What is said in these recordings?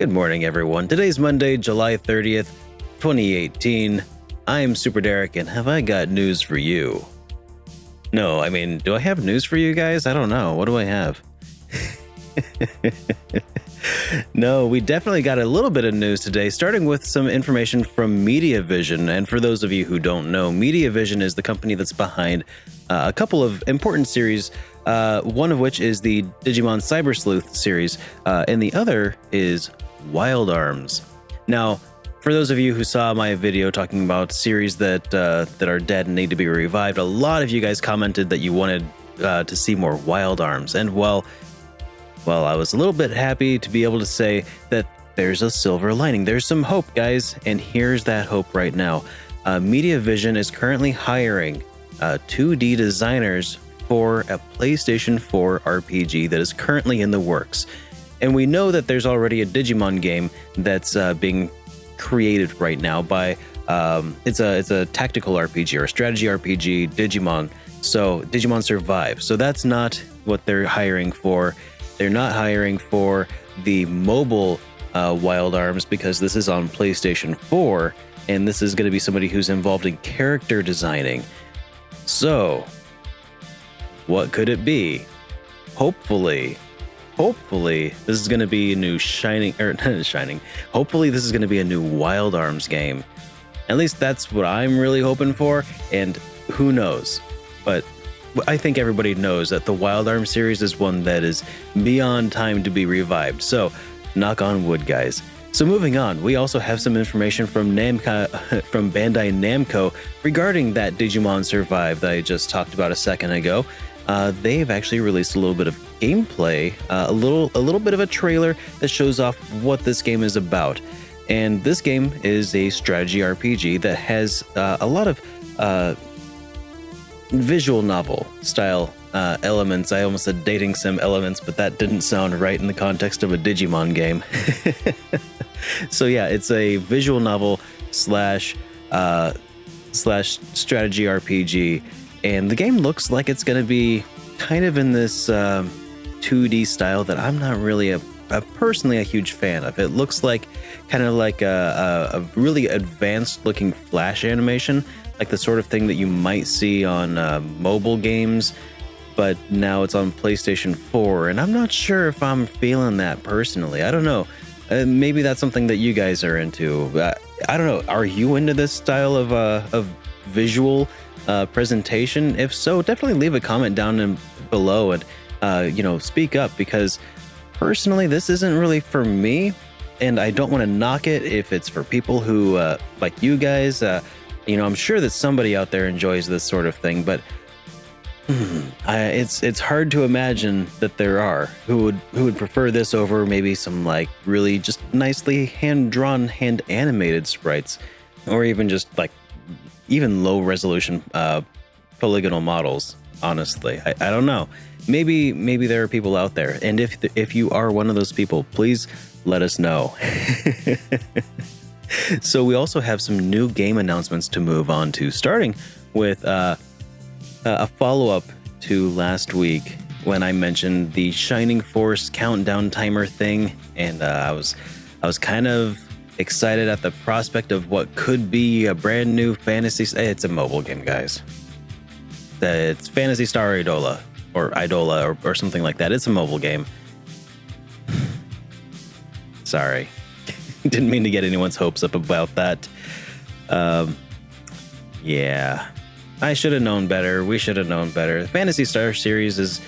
Good morning, everyone. Today's Monday, July 30th, 2018. I'm Super Derek, and have I got news for you? No, I mean, do I have news for you guys? I don't know. What do I have? No, we definitely got a little bit of news today, starting with some information from MediaVision. And for those of you who don't know, MediaVision is the company that's behind a couple of important series, one of which is the Digimon Cyber Sleuth series, and the other is Wild Arms. Now, for those of you who saw my video talking about series that are dead and need to be revived, a lot of you guys commented that you wanted to see more Wild Arms. And well, I was a little bit happy to be able to say that there's a silver lining. There's some hope, guys, and here's that hope right now. MediaVision is currently hiring 2D designers for a PlayStation 4 RPG that is currently in the works. And we know that there's already a Digimon game that's being created right now by it's a tactical RPG or a strategy RPG, Digimon. So Digimon Survive. So that's not what they're hiring for. They're not hiring for the mobile Wild Arms because this is on PlayStation 4, and this is going to be somebody who's involved in character designing. So, what could it be? Hopefully, this is going to be a new Hopefully, this is going to be a new Wild Arms game. At least that's what I'm really hoping for, and who knows? But I think everybody knows that the Wild Arms series is one that is beyond time to be revived. So, knock on wood, guys. So moving on, we also have some information from from Bandai Namco regarding that Digimon Survive that I just talked about a second ago. They've actually released a little bit of gameplay, a little bit of a trailer that shows off what this game is about. And this game is a strategy RPG that has a lot of visual novel style elements. I almost said dating sim elements, but that didn't sound right in the context of a Digimon game. So yeah, it's a visual novel slash strategy RPG, and the game looks like it's going to be kind of in this 2D style that I'm not really personally a huge fan of. It looks like kind of like a really advanced looking flash animation, like the sort of thing that you might see on mobile games, but now it's on PlayStation 4, and I'm not sure if I'm feeling that personally. I don't know. Maybe that's something that you guys are into. I don't know. Are you into this style of visual presentation? If so, definitely leave a comment down below and speak up, because personally, this isn't really for me, and I don't want to knock it if it's for people who like you guys. I'm sure that somebody out there enjoys this sort of thing, but it's hard to imagine that there are who would prefer this over maybe some like really just nicely hand-drawn, hand-animated sprites, or even just like even low-resolution polygonal models. Honestly, I don't know. Maybe there are people out there, and if you are one of those people, please let us know. So we also have some new game announcements to move on to, starting with a follow-up to last week when I mentioned the Shining Force countdown timer thing, and I was kind of excited at the prospect of what could be a brand new Phantasy. It's a mobile game, guys. It's Phantasy Star Idola or something like that. It's a mobile game. Sorry. Didn't mean to get anyone's hopes up about that. Yeah. I should have known better. We should have known better. The Phantasy Star series is,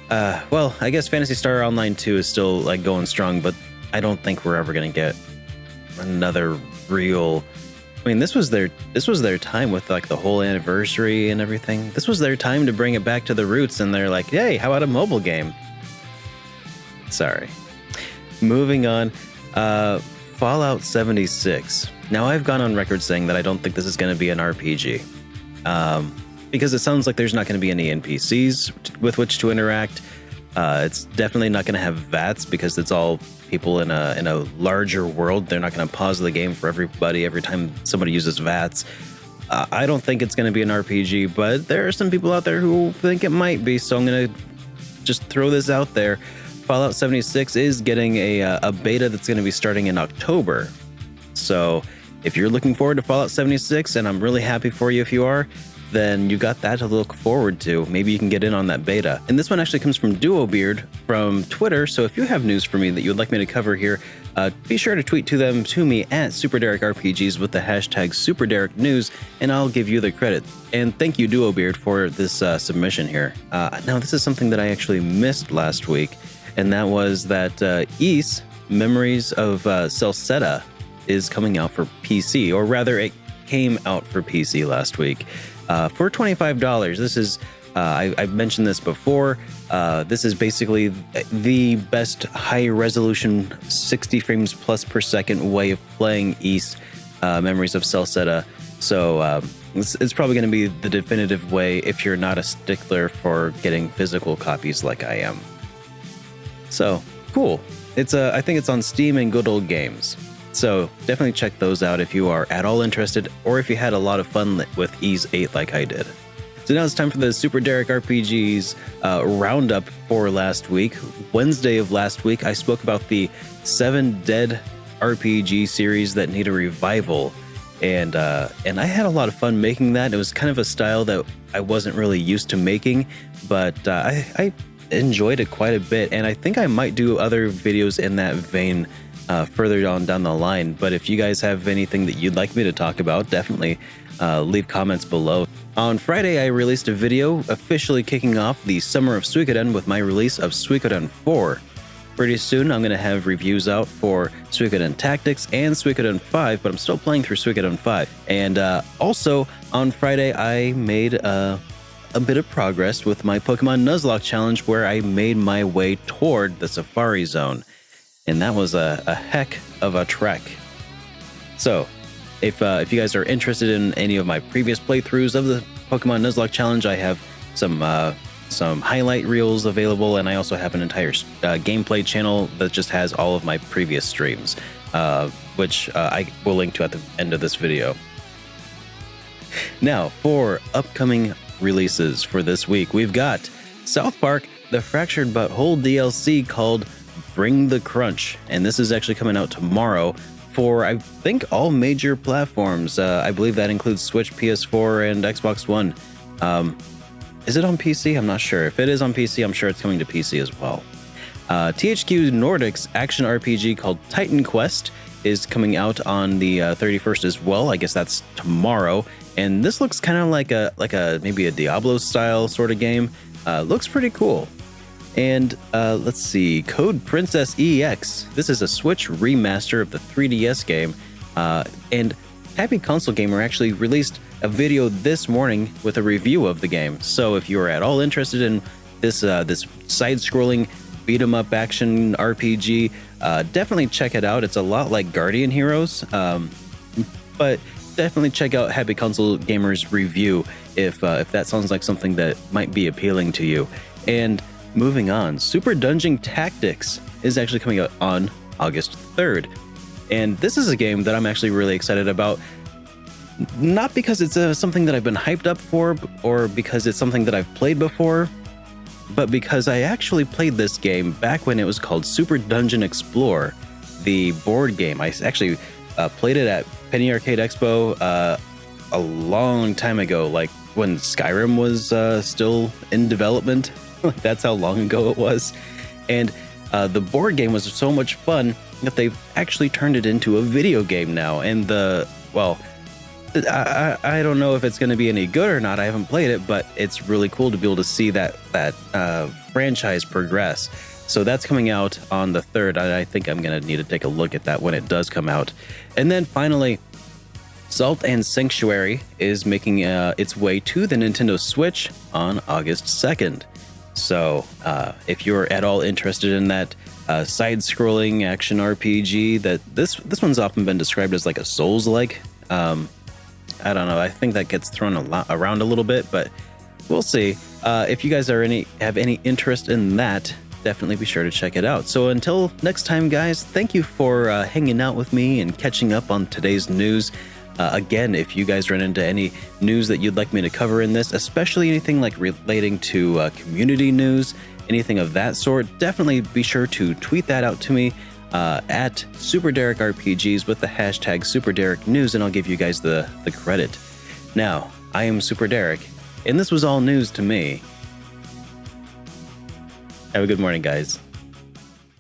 I guess Phantasy Star Online 2 is still like going strong, but I don't think we're ever going to get another real. I mean, this was their time with like the whole anniversary and everything. This was their time to bring it back to the roots, and they're like, hey, how about a mobile game? Sorry. Moving on, Fallout 76. Now, I've gone on record saying that I don't think this is going to be an RPG. Because it sounds like there's not going to be any NPCs with which to interact. It's definitely not going to have VATs because it's all people in a larger world. They're not going to pause the game for everybody every time somebody uses VATs. I don't think it's going to be an RPG, but there are some people out there who think it might be, so I'm going to just throw this out there. Fallout 76 is getting a beta that's going to be starting in October. So if you're looking forward to Fallout 76, and I'm really happy for you if you are, then you got that to look forward to. Maybe you can get in on that beta. And this one actually comes from DuoBeard from Twitter. So if you have news for me that you would like me to cover here, be sure to tweet to me at SuperDerekRPGs with the hashtag SuperDerekNews, and I'll give you the credit. And thank you, DuoBeard, for this submission here. Now, this is something that I actually missed last week, and that was that Ys, Memories of Celceta, is coming out for PC, or rather, it came out for PC last week. For $25. This is, I've mentioned this before, this is basically the best high-resolution 60 frames plus per second way of playing Ys, Memories of Celceta. So it's probably going to be the definitive way if you're not a stickler for getting physical copies like I am. So, cool. I think it's on Steam and Good Old Games. So definitely check those out if you are at all interested, or if you had a lot of fun with Ys 8 like I did. So now it's time for the Super Derek RPGs roundup for last week. Wednesday of last week, I spoke about the 7 Dead RPG series that need a revival, and I had a lot of fun making that. It was kind of a style that I wasn't really used to making, but I enjoyed it quite a bit, and I think I might do other videos in that vein further on down the line. But if you guys have anything that you'd like me to talk about, definitely leave comments below. On Friday, I released a video officially kicking off the Summer of Suikoden with my release of Suikoden 4. Pretty soon, I'm going to have reviews out for Suikoden Tactics and Suikoden 5, but I'm still playing through Suikoden 5. And also, on Friday, I made a bit of progress with my Pokemon Nuzlocke challenge, where I made my way toward the Safari Zone. And that was a heck of a trek. So, if you guys are interested in any of my previous playthroughs of the Pokemon Nuzlocke Challenge, I have some highlight reels available, and I also have an entire gameplay channel that just has all of my previous streams, which I will link to at the end of this video. Now, for upcoming releases for this week, we've got South Park: The Fractured But Whole DLC called Bring the Crunch, and this is actually coming out tomorrow for, I think, all major platforms. I believe that includes Switch, PS4, and Xbox One. Is it on PC? I'm not sure. If it is on PC, I'm sure it's coming to PC as well. THQ Nordic's action RPG called Titan Quest is coming out on the 31st as well. I guess that's tomorrow. And this looks kind of like a maybe a Diablo style sort of game. Looks pretty cool. And let's see, Code Princess EX. This is a Switch remaster of the 3DS game. And Happy Console Gamer actually released a video this morning with a review of the game. So if you are at all interested in this side-scrolling beat-em-up action RPG, definitely check it out. It's a lot like Guardian Heroes, but definitely check out Happy Console Gamer's review if that sounds like something that might be appealing to you. And moving on, Super Dungeon Tactics is actually coming out on August 3rd. And this is a game that I'm actually really excited about. Not because it's something that I've been hyped up for, or because it's something that I've played before, but because I actually played this game back when it was called Super Dungeon Explore, the board game. I actually played it at Penny Arcade Expo a long time ago, like when Skyrim was still in development. That's how long ago it was. And the board game was so much fun that they've actually turned it into a video game now. And I don't know if it's going to be any good or not. I haven't played it, but it's really cool to be able to see that franchise progress. So that's coming out on the 3rd. I think I'm going to need to take a look at that when it does come out. And then finally, Salt and Sanctuary is making its way to the Nintendo Switch on August 2nd. So if you're at all interested in that side-scrolling action RPG, that this one's often been described as like a Souls-like. I don't know. I think that gets thrown around a little bit, but we'll see. If you guys have any interest in that, definitely be sure to check it out. So until next time, guys, thank you for hanging out with me and catching up on today's news. Again, if you guys run into any news that you'd like me to cover in this, especially anything like relating to community news, anything of that sort, definitely be sure to tweet that out to me at SuperDerekRPGs with the hashtag SuperDerekNews, and I'll give you guys the credit. Now, I am Super Derek, and this was all news to me. Have a good morning, guys.